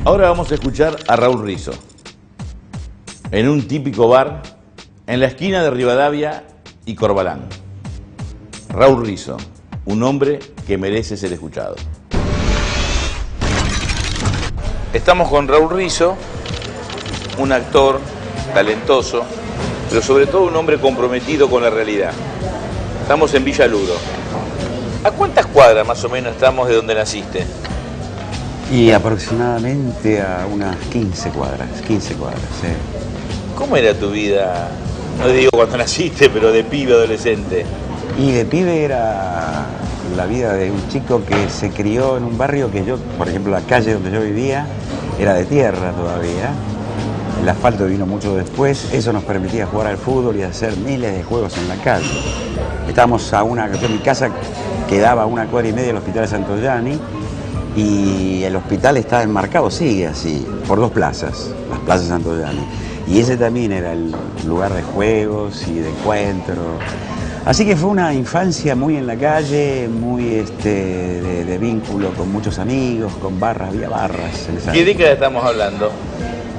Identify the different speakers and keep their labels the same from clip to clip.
Speaker 1: Ahora vamos a escuchar a Raúl Rizzo, en un típico bar en la esquina de Rivadavia y Corbalán. Raúl Rizzo, un hombre que merece ser escuchado. Estamos con Raúl Rizzo, un actor talentoso, pero sobre todo un hombre comprometido con la realidad. Estamos en Villa Luro. ¿A cuántas cuadras más o menos estamos de donde naciste?
Speaker 2: Y aproximadamente a unas 15 cuadras, sí.
Speaker 1: ¿Cómo era tu vida? No digo cuando naciste, pero de pibe, adolescente.
Speaker 2: Y de pibe era la vida de un chico que se crió en un barrio que yo, por ejemplo, la calle donde yo vivía era de tierra todavía. El asfalto vino mucho después, eso nos permitía jugar al fútbol y hacer miles de juegos en la calle. Estábamos mi casa quedaba a 1,5 cuadras del Hospital de Santoyani y el hospital estaba enmarcado, sigue así, por 2 plazas, las plazas Santoyani. Y ese también era el lugar de juegos y de encuentros. Así que fue una infancia muy en la calle, muy de vínculo con muchos amigos, con barras, había barras.
Speaker 1: ¿Qué década estamos hablando?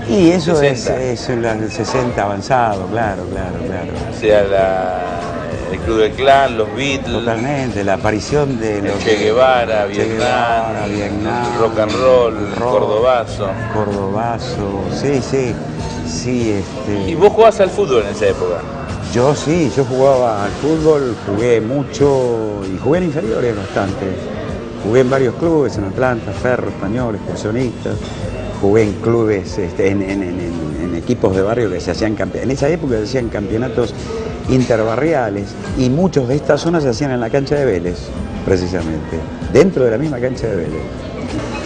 Speaker 2: Y eso
Speaker 1: 60.
Speaker 2: es en el 60 avanzado, claro.
Speaker 1: O sea, el Club del Clan, los Beatles.
Speaker 2: Totalmente, la aparición de los
Speaker 1: Che Guevara, Vietnam, rock and roll, Cordobazo.
Speaker 2: Cordobazo, sí.
Speaker 1: ¿Y vos jugabas al fútbol en esa época?
Speaker 2: Yo sí, yo jugaba al fútbol, jugué mucho y jugué en inferiores bastante. Jugué en varios clubes, en Atlanta, Ferro, Español, Excursionistas. Jugué en clubes, en equipos de barrio que se hacían campeonatos. En esa época se hacían campeonatos interbarriales y muchos de estas zonas se hacían en la cancha de Vélez, precisamente, dentro de la misma cancha de Vélez.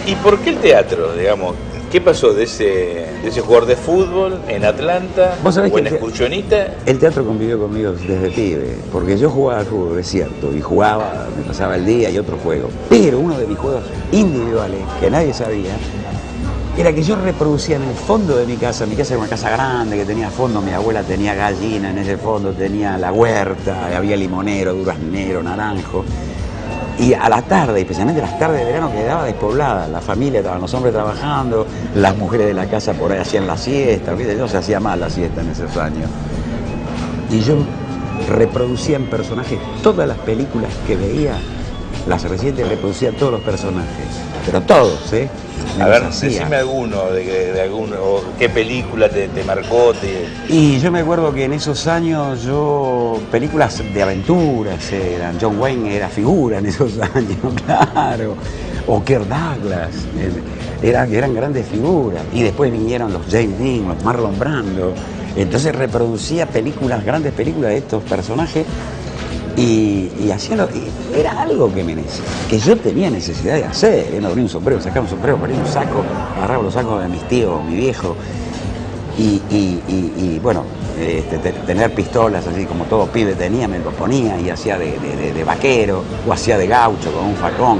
Speaker 1: ¿Y por qué el teatro, digamos? ¿Qué pasó de ese jugador de fútbol en Atlanta o en Excursionista?
Speaker 2: El teatro convivió conmigo desde pibe, porque yo jugaba al fútbol, es cierto, y jugaba, me pasaba el día y otro juego. Pero uno de mis juegos individuales, que nadie sabía, era que yo reproducía en el fondo de mi casa era una casa grande que tenía fondo, mi abuela tenía gallina en ese fondo, tenía la huerta, había limonero, duraznero, naranjo. Y a la tarde, especialmente las tardes de verano, quedaba despoblada. La familia, estaban los hombres trabajando, las mujeres de la casa por ahí hacían la siesta, no se hacía mal la siesta en esos años. Y yo reproducía en personajes todas las películas que veía, las recientes reproducía todos los personajes, pero todos, ¿eh?
Speaker 1: A ver, decime alguno, o qué película te marcó.
Speaker 2: Y yo me acuerdo que en esos años películas de aventuras eran, John Wayne era figura en esos años, claro, o Kirk Douglas, eran grandes figuras. Y después vinieron los James Dean, los Marlon Brando, entonces reproducía grandes películas de estos personajes. Y era algo que yo tenía necesidad de hacer, no abrir un sombrero, sacar un sombrero, poner un saco, agarraba los sacos de mis tíos, mi viejo, y bueno, tener pistolas así como todo pibe tenía, me lo ponía y hacía de vaquero o hacía de gaucho con un facón,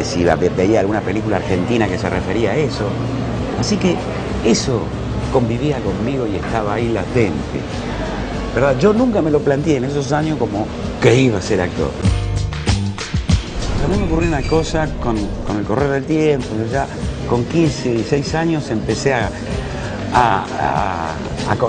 Speaker 2: si veía alguna película argentina que se refería a eso. Así que eso convivía conmigo y estaba ahí latente. ¿Verdad? Yo nunca me lo planteé en esos años como que iba a ser actor. A mí me ocurrió una cosa con el correr del tiempo. Yo ya con 15, 16 años empecé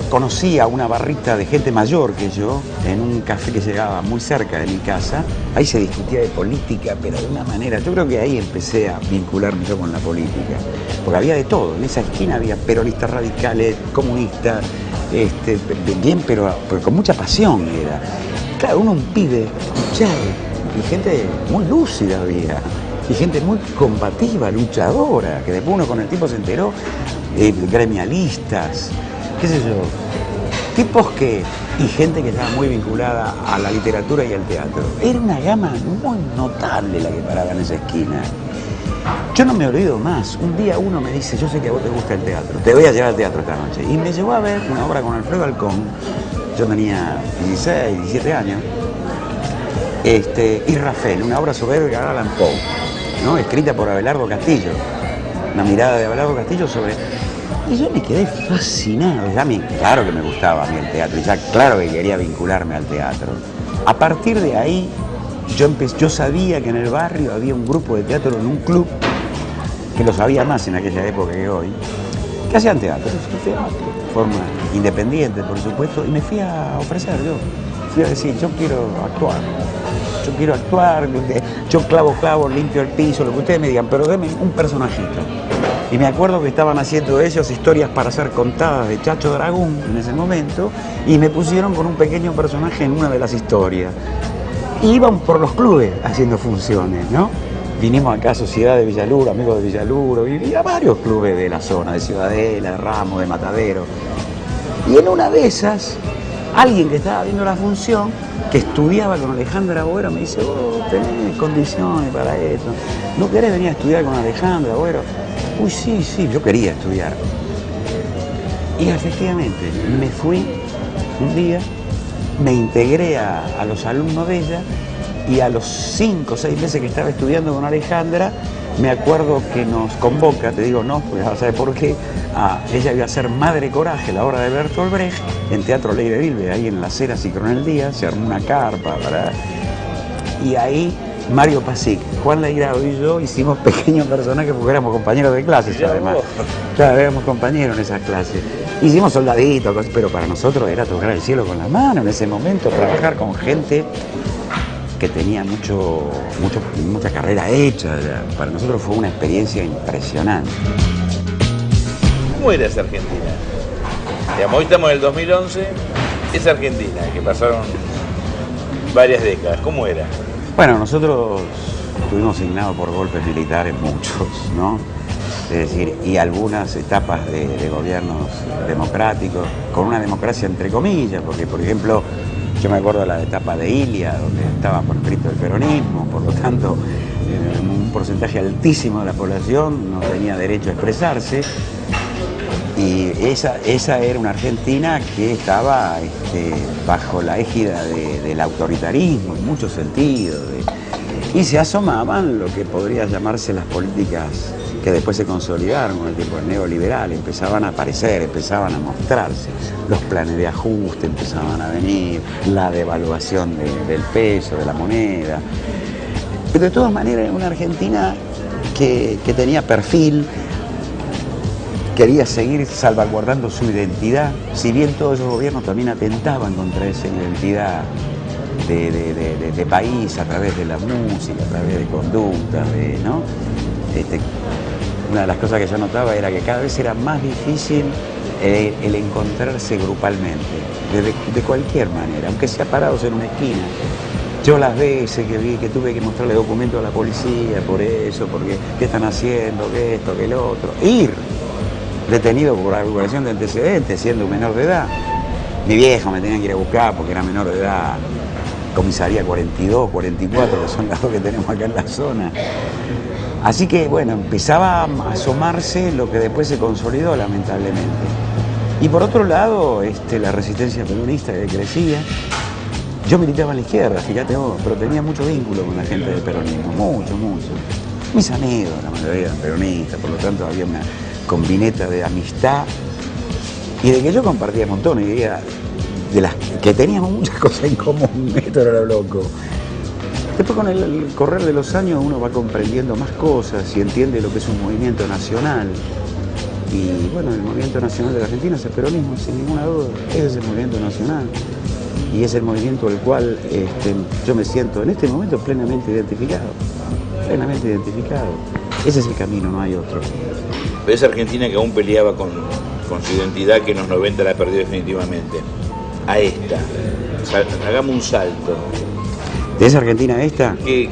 Speaker 2: conocí a una barrita de gente mayor que yo en un café que llegaba muy cerca de mi casa. Ahí se discutía de política, pero de una manera. Yo creo que ahí empecé a vincularme yo con la política. Porque había de todo. En esa esquina había peronistas radicales, comunistas, bien, pero con mucha pasión era. Claro, uno un pibe, escuchaba, y gente muy lúcida había, y gente muy combativa, luchadora, que después uno con el tiempo se enteró, gremialistas, qué sé yo, y gente que estaba muy vinculada a la literatura y al teatro. Era una gama muy notable la que paraba en esa esquina. Yo no me olvido más. Un día uno me dice, yo sé que a vos te gusta el teatro, te voy a llevar al teatro esta noche. Y me llevó a ver una obra con Alfredo Alcón. Yo tenía 16, 17 años. Y Rafael, una obra sobre Edgar Allan Poe, ¿no? Escrita por Abelardo Castillo. Una mirada de Abelardo Castillo sobre... Y yo me quedé fascinado. Claro que me gustaba a mí el teatro, y ya claro que quería vincularme al teatro. A partir de ahí, yo sabía que en el barrio había un grupo de teatro en un club que lo sabía más en aquella época que hoy, que hacían teatro, de forma independiente, por supuesto, y me fui a ofrecer yo. Fui a decir, yo quiero actuar, yo clavo, limpio el piso, lo que ustedes me digan, pero denme un personajito. Y me acuerdo que estaban haciendo ellos historias para ser contadas de Chacho Dragún en ese momento, y me pusieron con un pequeño personaje en una de las historias. Y iban por los clubes haciendo funciones, ¿no? Vinimos acá a Sociedad de Villaluro, amigos de Villaluro, y a varios clubes de la zona, de Ciudadela, de Ramos, de Matadero. Y en una de esas, alguien que estaba viendo la función, que estudiaba con Alejandra Boero, me dice, tenés condiciones para esto, ¿no querés venir a estudiar con Alejandra Boero? Uy, sí, yo quería estudiar. Y efectivamente, me fui un día, me integré a los alumnos de ella, y a los 5 o 6 meses que estaba estudiando con Alejandra, me acuerdo que nos convoca, te digo no, pues ¿sabes por qué? Ella iba a ser Madre Coraje, la obra de Bertolt Brecht, en Teatro Leire Bilbe, ahí en Las Heras y Coronel Díaz, se armó una carpa, ¿verdad? Y ahí Mario Pasic, Juan Leirado y yo hicimos pequeños personajes porque éramos compañeros de clases, además. Claro, éramos compañeros en esas clases. Hicimos soldaditos, pero para nosotros era tocar el cielo con la mano en ese momento, trabajar con gente que tenía mucha carrera hecha. Para nosotros fue una experiencia impresionante.
Speaker 1: ¿Cómo era esa Argentina? Digamos, hoy estamos en el 2011, esa Argentina, que pasaron varias décadas, ¿cómo era?
Speaker 2: Bueno, nosotros estuvimos signados por golpes militares, muchos, ¿no? Es decir, y algunas etapas de gobiernos democráticos, con una democracia entre comillas, porque, por ejemplo, yo me acuerdo de la etapa de Ilia, donde estaba proscrito el peronismo, por lo tanto, un porcentaje altísimo de la población no tenía derecho a expresarse, y esa era una Argentina que estaba bajo la égida del autoritarismo en muchos sentidos, y se asomaban lo que podría llamarse las políticas que después se consolidaron con el tiempo neoliberal, empezaban a aparecer, empezaban a mostrarse, los planes de ajuste empezaban a venir, la devaluación del peso, de la moneda, pero de todas maneras era una Argentina que tenía perfil, quería seguir salvaguardando su identidad, si bien todos esos gobiernos también atentaban contra esa identidad de país a través de la música, a través de conductas, ¿no? Una de las cosas que yo notaba era que cada vez era más difícil el encontrarse grupalmente, de cualquier manera, aunque sea parados en una esquina. Yo las veces que vi que tuve que mostrarle documentos a la policía por eso, porque qué están haciendo, qué esto, qué lo otro. Ir detenido por agrupación de antecedentes, siendo un menor de edad. Mi viejo me tenía que ir a buscar porque era menor de edad. Comisaría 42, 44, que son las dos que tenemos acá en la zona. Así que, bueno, empezaba a asomarse lo que después se consolidó, lamentablemente. Y por otro lado, la resistencia peronista que crecía. Yo militaba a la izquierda, fíjate vos, pero tenía mucho vínculo con la gente del peronismo, mucho. Mis amigos, la mayoría eran peronistas, por lo tanto había una combineta de amistad y de que yo compartía montones, y de las que teníamos muchas cosas en común. Esto era lo loco. Después, con el correr de los años, uno va comprendiendo más cosas y entiende lo que es un movimiento nacional. Y bueno, el movimiento nacional de la Argentina es el peronismo, sin ninguna duda. Ese es el movimiento nacional. Y es el movimiento al cual yo me siento en este momento plenamente identificado. Ese es el camino, no hay otro.
Speaker 1: Pero esa Argentina que aún peleaba con su identidad, que en los 90 la perdió definitivamente, a esta, hagamos un salto.
Speaker 2: ¿De esa Argentina a esta?
Speaker 1: ¿Qué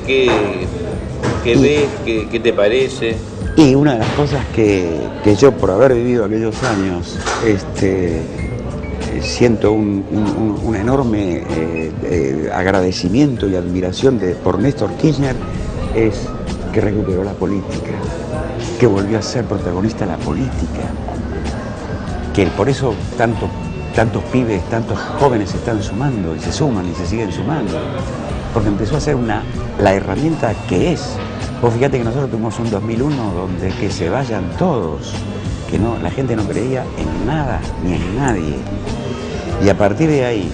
Speaker 1: ves? ¿Qué te parece?
Speaker 2: Y una de las cosas que yo, por haber vivido aquellos años, siento un enorme agradecimiento y admiración por Néstor Kirchner, es que recuperó la política, que volvió a ser protagonista de la política, que por eso tantos pibes, tantos jóvenes se están sumando y se suman y se siguen sumando, porque empezó a ser la herramienta que es. Vos fíjate que nosotros tuvimos un 2001 donde que se vayan todos, que no, la gente no creía en nada ni en nadie. Y a partir de ahí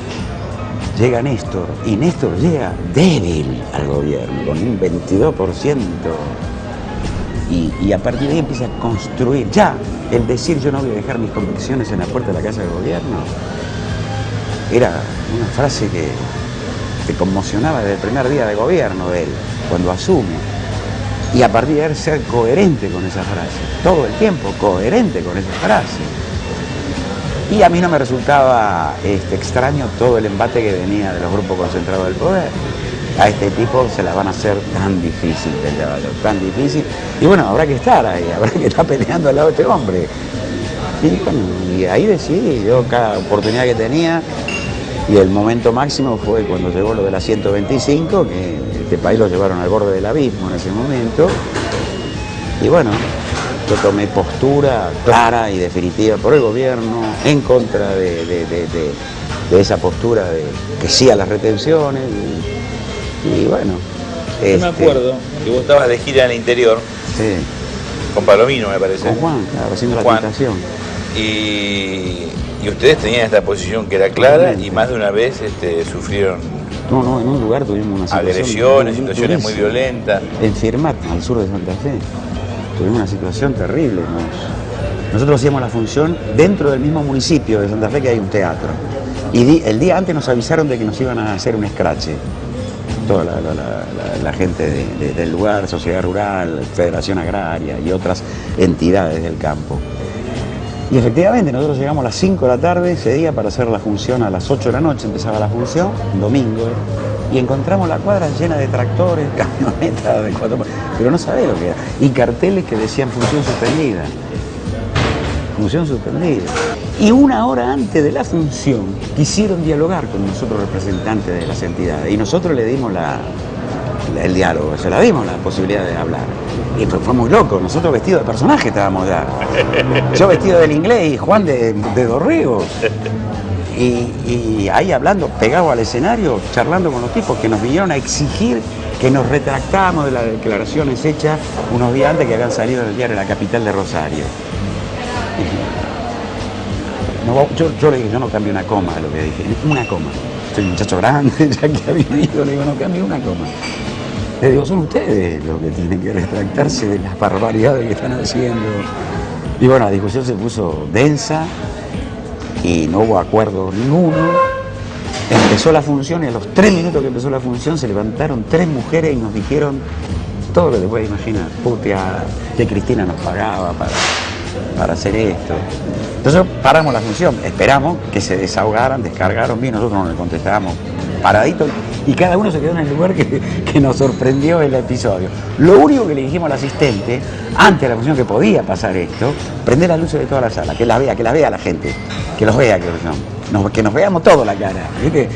Speaker 2: llega Néstor, y Néstor llega débil al gobierno, con un 22%. Y a partir de ahí empieza a construir. Ya, el decir yo no voy a dejar mis convicciones en la puerta de la Casa de Gobierno, era una frase que te conmocionaba desde el primer día de gobierno de él, cuando asume. Y a partir de ahí ser coherente con esa frase, todo el tiempo coherente con esa frase. Y a mí no me resultaba extraño todo el embate que venía de los grupos concentrados del poder. A este tipo se la van a hacer tan difícil, tan difícil. Y bueno, habrá que estar ahí, habrá que estar peleando al lado de este hombre. Y bueno, y ahí decidí, yo cada oportunidad que tenía, y el momento máximo fue cuando llegó lo de la 125, que este país lo llevaron al borde del abismo en ese momento. Y bueno, yo tomé postura clara y definitiva por el gobierno, en contra de esa postura de que sí a las retenciones. Y bueno.
Speaker 1: Yo me acuerdo que vos estabas de gira en el interior.
Speaker 2: Sí.
Speaker 1: Con Palomino, me parece.
Speaker 2: Con Juan, claro, haciendo la tentación.
Speaker 1: Y ustedes tenían esta posición que era clara. Totalmente. Y más de una vez sufrieron.
Speaker 2: No, en un lugar tuvimos una situación.
Speaker 1: Agresiones, situaciones muy violentas.
Speaker 2: En Firmat, al sur de Santa Fe. Tuvimos una situación terrible. Nosotros hacíamos la función dentro del mismo municipio de Santa Fe, que hay un teatro. Y el día antes nos avisaron de que nos iban a hacer un escrache. Toda la gente del lugar, Sociedad Rural, Federación Agraria y otras entidades del campo. Y efectivamente nosotros llegamos a las 5 de la tarde ese día para hacer la función a las 8 de la noche, empezaba la función, un domingo, y encontramos la cuadra llena de tractores, camionetas de 4, pero no sabés lo que era, y carteles que decían función suspendida. Función suspendida. Y una hora antes de la función quisieron dialogar con nosotros representantes de las entidades y nosotros le dimos el diálogo, se la dimos la posibilidad de hablar. Y fue muy loco, nosotros vestidos de personaje estábamos ya. Yo vestido del inglés y Juan de Dorrego. Y ahí hablando, pegado al escenario, charlando con los tipos que nos vinieron a exigir que nos retractáramos de las declaraciones hechas unos días antes que habían salido del diario La Capital de Rosario. No, yo le dije, yo no cambio una coma de lo que dije, una coma. Soy un muchacho grande, ya que ha vivido, le digo, no cambio una coma. Le digo, son ustedes los que tienen que retractarse de las barbaridades que están haciendo. Y bueno, la discusión se puso densa y no hubo acuerdo ninguno. Empezó la función y a los 3 minutos que empezó la función se levantaron 3 mujeres y nos dijeron todo lo que te puedes imaginar, puteada, que Cristina nos pagaba para hacer esto. Entonces paramos la función, esperamos que se desahogaran, descargaron bien, nosotros no le contestábamos paraditos y cada uno se quedó en el lugar que nos sorprendió el episodio. Lo único que le dijimos al asistente, antes de la función que podía pasar esto, prender las luces de toda la sala, que las vea la gente, que los vea, que nos veamos todos la cara, ¿viste?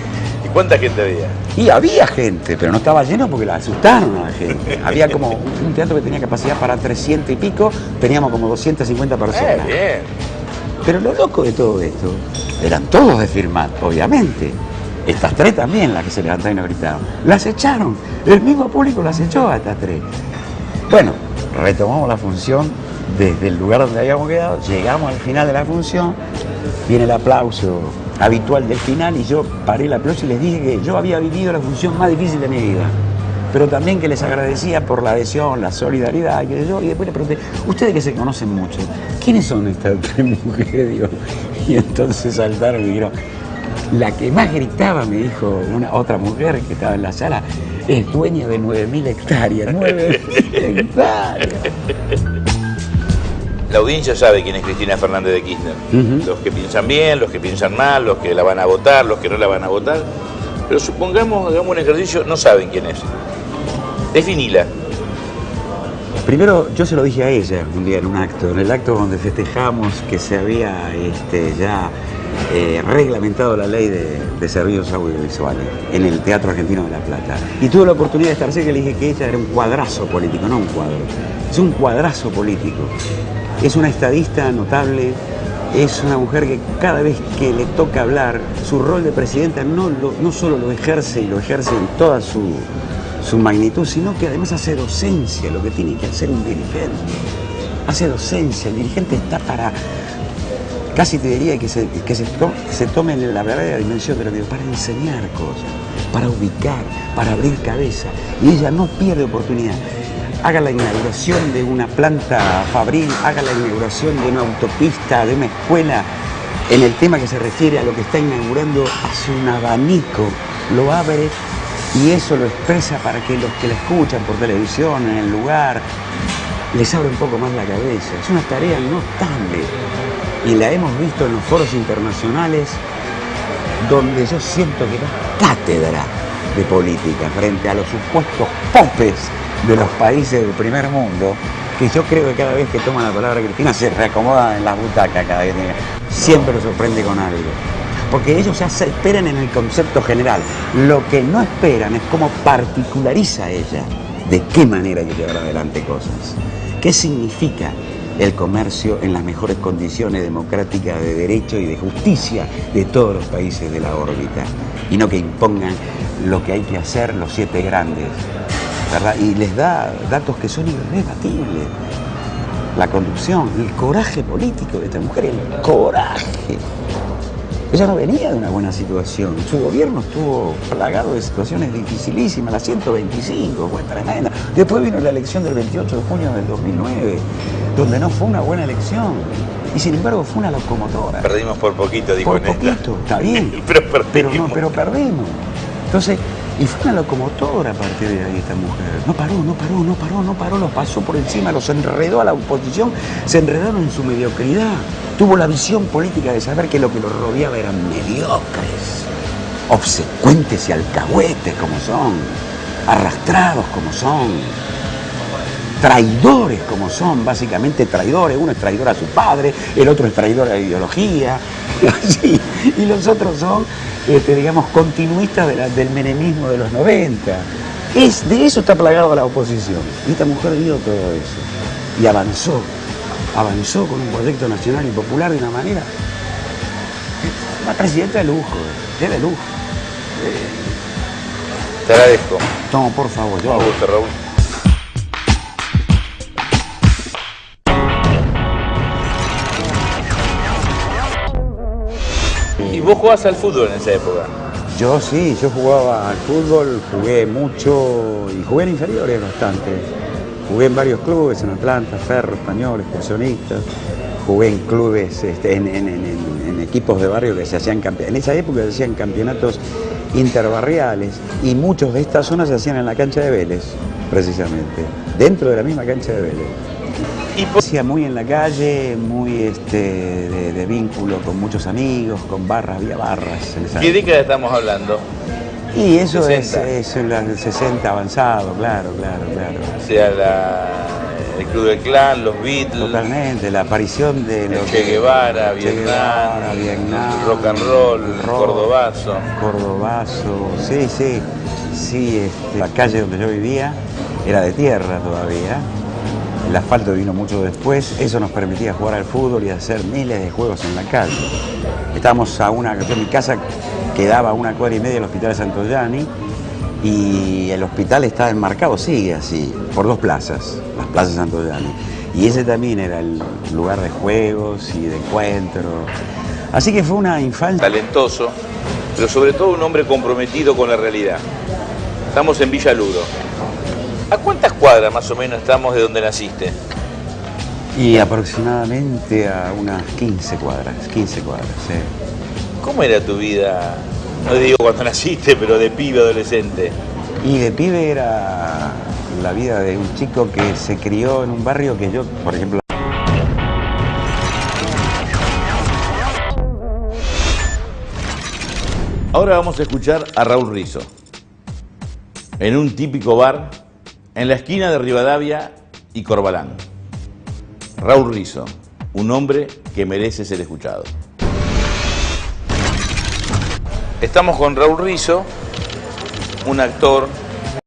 Speaker 1: ¿Y cuánta gente había?
Speaker 2: Y había gente, pero no estaba lleno porque la asustaron a la gente. Había como un teatro que tenía capacidad para 300 y pico, teníamos como 250 personas.
Speaker 1: Bien.
Speaker 2: Pero lo loco de todo esto, eran todos de Firmat, obviamente. Estas 3 también, las que se levantaron y nos gritaron. Las echaron, el mismo público las echó a estas 3. Bueno, retomamos la función desde el lugar donde habíamos quedado, llegamos al final de la función, viene el aplauso habitual del final y yo paré el aplauso y les dije que yo había vivido la función más difícil de mi vida, pero también que les agradecía por la adhesión, la solidaridad, y después le pregunté, ustedes que se conocen mucho, ¿quiénes son estas 3 mujeres? Digo, y entonces saltaron y dijeron, la que más gritaba, me dijo otra mujer que estaba en la sala, es dueña de 9.000 hectáreas, 9.000 hectáreas.
Speaker 1: La audiencia sabe quién es Cristina Fernández de Kirchner. Los que piensan bien, los que piensan mal, los que la van a votar, los que no la van a votar. Pero supongamos, hagamos un ejercicio, no saben quién es. Definila.
Speaker 2: Primero, yo se lo dije a ella un día en un acto, en el acto donde festejamos que se había ya reglamentado la ley de servicios audiovisuales en el Teatro Argentino de La Plata. Y tuve la oportunidad de estar cerca y le dije que ella era un cuadrazo político, no un cuadro. Es un cuadrazo político. Es una estadista notable, es una mujer que cada vez que le toca hablar, su rol de presidenta no solo lo ejerce y lo ejerce en toda su magnitud, sino que además hace docencia, lo que tiene que hacer un dirigente. Hace docencia, el dirigente está para, casi te diría que se tome la verdadera dimensión de lo que para enseñar cosas, para ubicar, para abrir cabeza. Y ella no pierde oportunidad. haga la inauguración de una planta fabril, haga la inauguración de una autopista, de una escuela, en el tema que se refiere a lo que está inaugurando, hace un abanico, lo abre y eso lo expresa para que los que la escuchan por televisión, en el lugar, les abre un poco más la cabeza. Es una tarea notable y la hemos visto en los foros internacionales donde yo siento que da cátedra de política frente a los supuestos popes de los países del primer mundo, que yo creo que cada vez que toma la palabra Cristina se reacomoda en las butacas, cada vez siempre lo sorprende con algo. Porque ellos ya se esperan en el concepto general. Lo que no esperan es cómo particulariza ella, de qué manera hay que llevar adelante cosas. ¿Qué significa el comercio en las mejores condiciones democráticas de derecho y de justicia de todos los países de la órbita? Y no que impongan lo que hay que hacer los 7 grandes, ¿verdad? Y les da datos que son irrebatibles. La conducción, el coraje político de esta mujer, el coraje. Ella no venía de una buena situación. Su gobierno estuvo plagado de situaciones dificilísimas. La 125 fue tremenda. Después vino la elección del 28 de junio del 2009, donde no fue una buena elección. Y sin embargo fue una locomotora.
Speaker 1: Perdimos por poquito, dijo
Speaker 2: Por poquito, está bien.
Speaker 1: pero
Speaker 2: perdimos. Entonces, y fue una locomotora a partir de ahí esta mujer. No paró, los pasó por encima, los enredó a la oposición, se enredaron en su mediocridad. Tuvo la visión política de saber que lo que los rodeaba eran mediocres, obsecuentes y alcahuetes como son, arrastrados como son, traidores como son, básicamente traidores. Uno es traidor a su padre, el otro es traidor a la ideología, así. Y los otros son, digamos, continuistas del menemismo de los 90. De eso está plagado la oposición. Y esta mujer vio todo eso y avanzó con un proyecto nacional y popular de una manera. Una presidenta de lujo, es de lujo.
Speaker 1: Te agradezco.
Speaker 2: Toma, por favor.
Speaker 1: Un gusto, Raúl. ¿Y vos jugabas al fútbol en esa época?
Speaker 2: Yo sí, yo jugaba al fútbol, jugué mucho y jugué en inferiores bastante. Jugué en varios clubes, en Atlanta, Ferro, Español, Excursionistas. Jugué en clubes, en equipos de barrio que se hacían campeonatos. En esa época se hacían campeonatos interbarriales y muchos de estas zonas se hacían en la cancha de Vélez, precisamente, dentro de la misma cancha de Vélez. Hacía muy en la calle, muy de vínculo con muchos amigos, con barras, había barras.
Speaker 1: ¿Qué década estamos hablando?
Speaker 2: Y eso
Speaker 1: 60.
Speaker 2: es el 60 avanzado, claro.
Speaker 1: O sea, el Club del Clan, los Beatles.
Speaker 2: Totalmente, la aparición de los
Speaker 1: Che Guevara, Vietnam, rock and roll, Cordobazo.
Speaker 2: Sí, la calle donde yo vivía era de tierra todavía. El asfalto vino mucho después, eso nos permitía jugar al fútbol y hacer miles de juegos en la calle. Estábamos mi casa quedaba a 1,5 cuadras del Hospital de Santoyani y el hospital estaba enmarcado, sigue así, por 2 plazas, las plazas de Santoyani. Y ese también era el lugar de juegos y de encuentros. Así que fue una infancia.
Speaker 1: Talentoso, pero sobre todo un hombre comprometido con la realidad. Estamos en Villa Luro. ¿A cuántas cuadras más o menos estamos de donde naciste?
Speaker 2: Y aproximadamente a unas 15 cuadras, sí.
Speaker 1: ¿Cómo era tu vida? No digo cuando naciste, pero de pibe, adolescente.
Speaker 2: Y de pibe era la vida de un chico que se crió en un barrio que yo, por ejemplo...
Speaker 1: Ahora vamos a escuchar a Raúl Rizzo, en un típico bar en la esquina de Rivadavia y Corbalán. Raúl Rizzo, un hombre que merece ser escuchado. Estamos con Raúl Rizzo, un actor